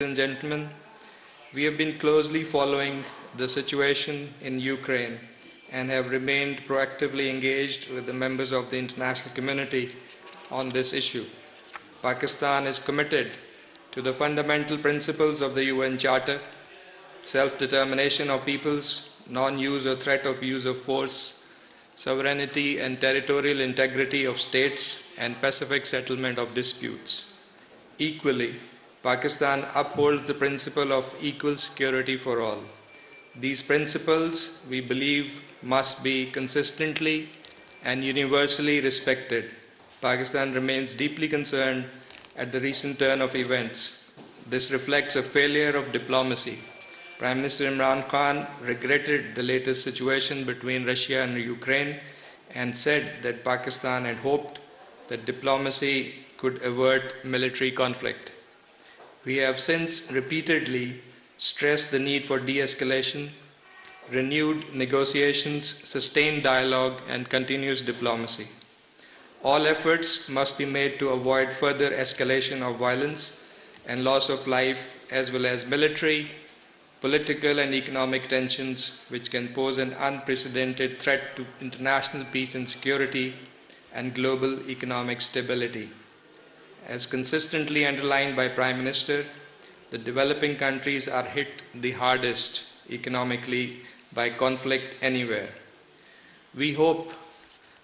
and gentlemen, we have been closely following the situation in Ukraine and have remained proactively engaged with the members of the international community on this issue. Pakistan is committed to the fundamental principles of the UN Charter, self-determination of peoples, non-use or threat of use of force, sovereignty and territorial integrity of states, and pacific settlement of disputes. Equally, Pakistan upholds the principle of equal security for all. These principles, we believe, must be consistently and universally respected. Pakistan remains deeply concerned at the recent turn of events. This reflects a failure of diplomacy. Prime Minister Imran Khan regretted the latest situation between Russia and Ukraine and said that Pakistan had hoped that diplomacy could avert military conflict. We have since repeatedly stressed the need for de-escalation, renewed negotiations, sustained dialogue, and continuous diplomacy. All efforts must be made to avoid further escalation of violence and loss of life, as well as military, political, and economic tensions, which can pose an unprecedented threat to international peace and security and global economic stability. As consistently underlined by Prime Minister, the developing countries are hit the hardest economically by conflict anywhere. We hope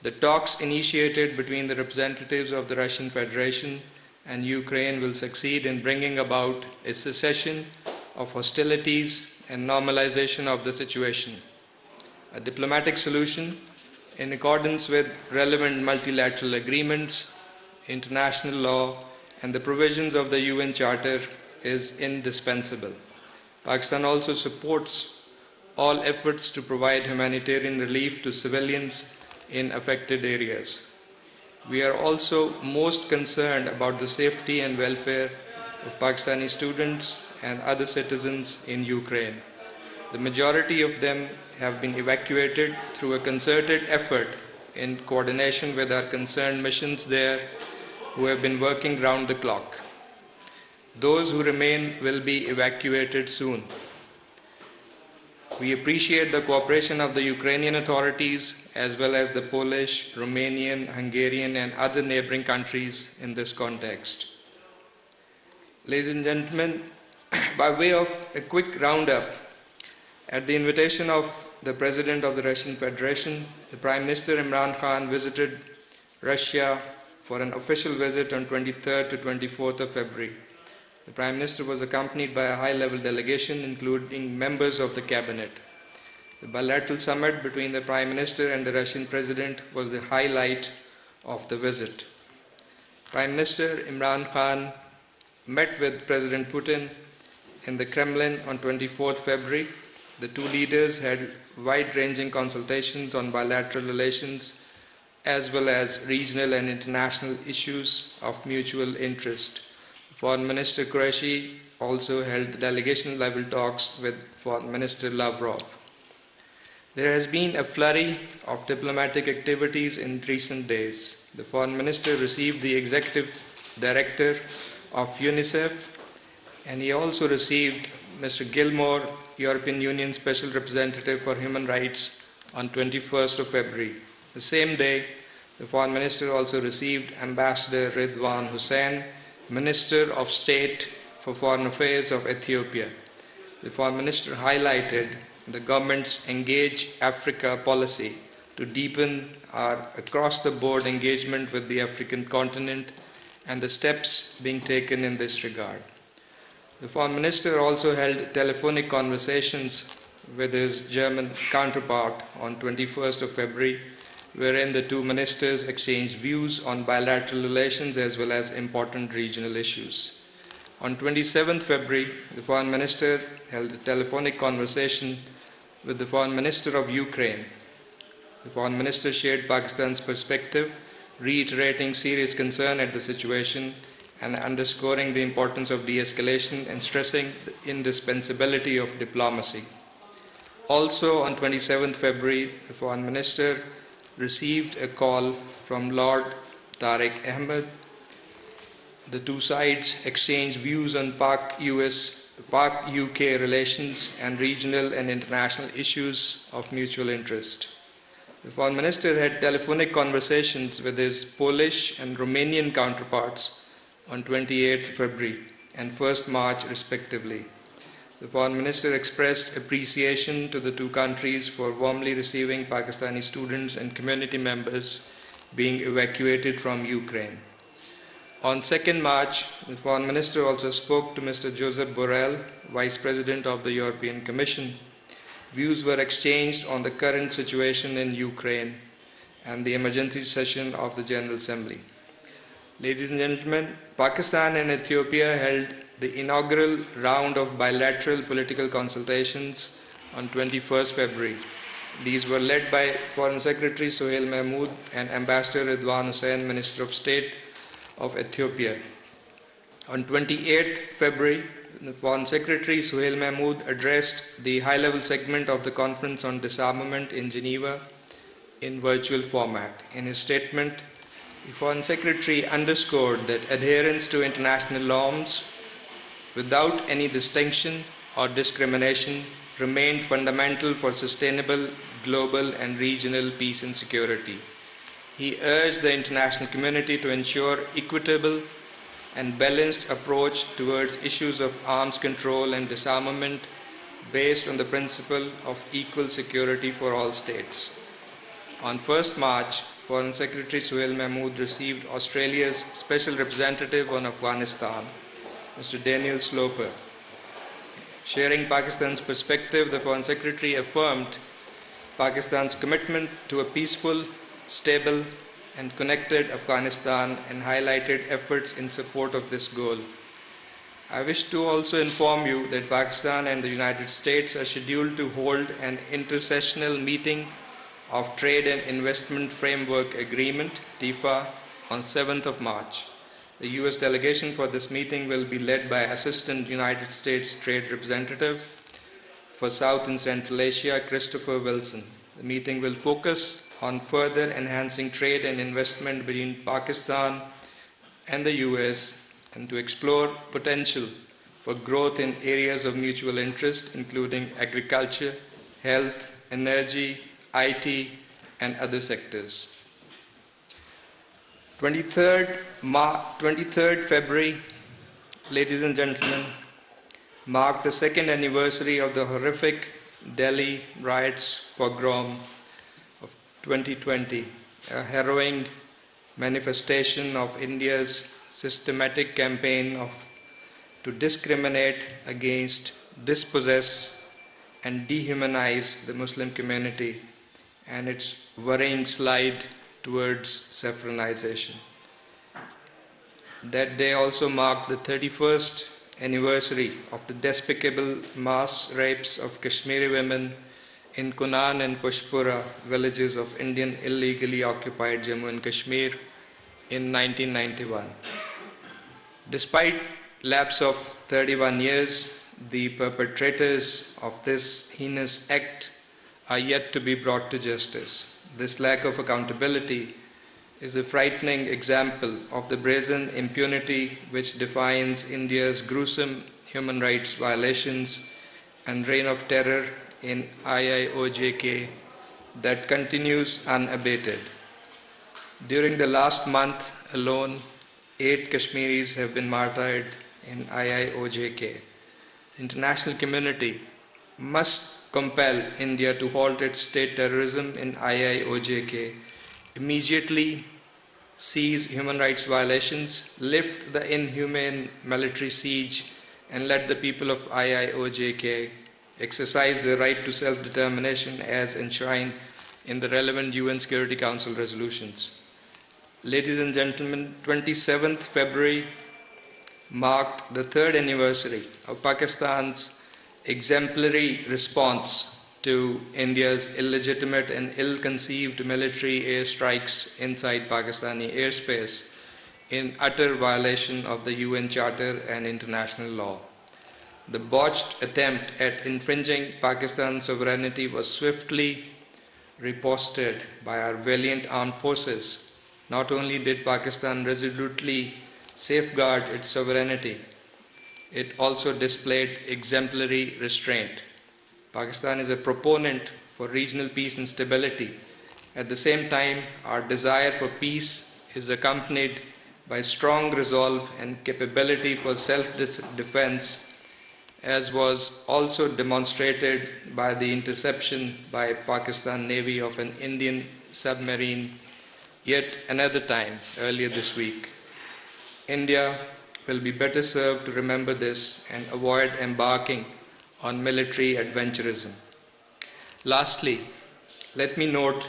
the talks initiated between the representatives of the Russian Federation and Ukraine will succeed in bringing about a cessation of hostilities and normalization of the situation. A diplomatic solution in accordance with relevant multilateral agreements, international law, and the provisions of the UN Charter is indispensable. Pakistan also supports all efforts to provide humanitarian relief to civilians in affected areas. We are also most concerned about the safety and welfare of Pakistani students and other citizens in Ukraine. The majority of them have been evacuated through a concerted effort in coordination with our concerned missions there, who have been working round the clock. Those who remain will be evacuated soon. We appreciate the cooperation of the Ukrainian authorities as well as the Polish, Romanian, Hungarian, and other neighboring countries in this context. Ladies and gentlemen, by way of a quick roundup, at the invitation of the President of the Russian Federation, the Prime Minister Imran Khan visited Russia for an official visit on 23rd to 24th of February. The Prime Minister was accompanied by a high-level delegation, including members of the cabinet. The bilateral summit between the Prime Minister and the Russian President was the highlight of the visit. Prime Minister Imran Khan met with President Putin in the Kremlin on 24th February. The two leaders had wide-ranging consultations on bilateral relations as well as regional and international issues of mutual interest. Foreign Minister Qureshi also held delegation-level talks with Foreign Minister Lavrov. There has been a flurry of diplomatic activities in recent days. The Foreign Minister received the Executive Director of UNICEF, and he also received Mr. Gilmore, European Union Special Representative for Human Rights, on 21st of February. The same day, the Foreign Minister also received Ambassador Ridwan Hussein, Minister of State for Foreign Affairs of Ethiopia. The Foreign Minister highlighted the government's Engage Africa policy to deepen our across-the-board engagement with the African continent and the steps being taken in this regard. The Foreign Minister also held telephonic conversations with his German counterpart on 21st of February, wherein the two ministers exchanged views on bilateral relations as well as important regional issues. On 27th February, the Foreign Minister held a telephonic conversation with the Foreign Minister of Ukraine. The Foreign Minister shared Pakistan's perspective, reiterating serious concern at the situation and underscoring the importance of de-escalation and stressing the indispensability of diplomacy. Also on 27th February, the Foreign Minister received a call from Lord Tariq Ahmed, the two sides exchanged views on Pak-UK relations and regional and international issues of mutual interest. The Foreign Minister had telephonic conversations with his Polish and Romanian counterparts on 28 February and 1st March respectively. The Foreign Minister expressed appreciation to the two countries for warmly receiving Pakistani students and community members being evacuated from Ukraine. On 2nd March, the Foreign Minister also spoke to Mr. Josep Borrell, Vice President of the European Commission. Views were exchanged on the current situation in Ukraine and the emergency session of the General Assembly. Ladies and gentlemen, Pakistan and Ethiopia held the inaugural round of bilateral political consultations on 21st February. These were led by Foreign Secretary Suhail Mahmood and Ambassador Ridwan Hussain, Minister of State of Ethiopia. On 28th February, the Foreign Secretary Suhail Mahmood addressed the high-level segment of the Conference on Disarmament in Geneva in virtual format. In his statement, the Foreign Secretary underscored that adherence to international norms without any distinction or discrimination remained fundamental for sustainable global and regional peace and security. He urged the international community to ensure equitable and balanced approach towards issues of arms control and disarmament based on the principle of equal security for all states. On 1st March, Foreign Secretary Suhail Mahmood received Australia's Special Representative on Afghanistan, Mr. Daniel Sloper. Sharing Pakistan's perspective, the Foreign Secretary affirmed Pakistan's commitment to a peaceful, stable, and connected Afghanistan and highlighted efforts in support of this goal. I wish to also inform you that Pakistan and the United States are scheduled to hold an intersessional meeting of Trade and Investment Framework Agreement, TIFA, on 7th of March. The U.S. delegation for this meeting will be led by Assistant United States Trade Representative for South and Central Asia, Christopher Wilson. The meeting will focus on further enhancing trade and investment between Pakistan and the U.S. and to explore potential for growth in areas of mutual interest, including agriculture, health, energy, IT, and other sectors. 23rd February, ladies and gentlemen, marked the second anniversary of the horrific Delhi riots pogrom of 2020, a harrowing manifestation of India's systematic campaign to discriminate against, dispossess, and dehumanize the Muslim community and its worrying slide towards saffronization. That day also marked the 31st anniversary of the despicable mass rapes of Kashmiri women in Kunan and Pushpura villages of Indian illegally occupied Jammu and Kashmir in 1991. Despite lapse of 31 years, the perpetrators of this heinous act are yet to be brought to justice. This lack of accountability is a frightening example of the brazen impunity which defines India's gruesome human rights violations and reign of terror in IIOJK that continues unabated. During the last month alone, 8 Kashmiris have been martyred in IIOJK. The international community must compel India to halt its state terrorism in IIOJK, immediately cease human rights violations, lift the inhumane military siege, and let the people of IIOJK exercise their right to self-determination as enshrined in the relevant UN Security Council resolutions. Ladies and gentlemen, 27th February marked the 3rd anniversary of Pakistan's exemplary response to India's illegitimate and ill-conceived military airstrikes inside Pakistani airspace in utter violation of the UN Charter and international law. The botched attempt at infringing Pakistan's sovereignty was swiftly riposted by our valiant armed forces. Not only did Pakistan resolutely safeguard its sovereignty. It also displayed exemplary restraint. Pakistan is a proponent for regional peace and stability. At the same time, our desire for peace is accompanied by strong resolve and capability for self-defense, as was also demonstrated by the interception by Pakistan Navy of an Indian submarine yet another time earlier this week. India will be better served to remember this and avoid embarking on military adventurism. Lastly, let me note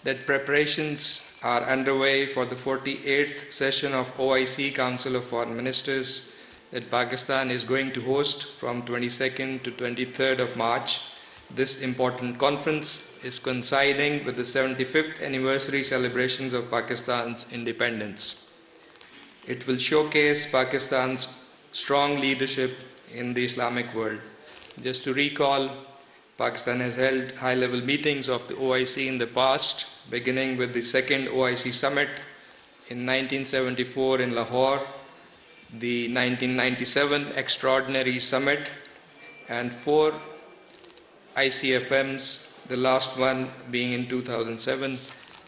that preparations are underway for the 48th session of OIC Council of Foreign Ministers that Pakistan is going to host from 22nd to 23rd of March. This important conference is coinciding with the 75th anniversary celebrations of Pakistan's independence. It will showcase Pakistan's strong leadership in the Islamic world. Just to recall, Pakistan has held high-level meetings of the OIC in the past, beginning with the second OIC summit in 1974 in Lahore, the 1997 Extraordinary Summit, and 4 ICFMs, the last one being in 2007,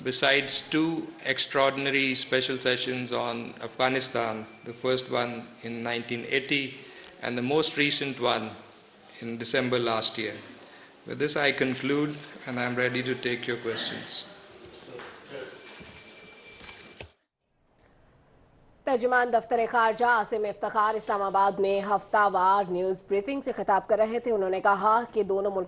besides 2 extraordinary special sessions on Afghanistan, the first one in 1980 and the most recent one in December last year. With this I conclude and I am ready to take your questions. तर्जमान दफ्तर खारजा आसिम इफ्तिखार इस्लामाबाद में हफ्तावार news briefing से खिताब कर रहे थे। उन्होंने कहा कि दोनों मुल्क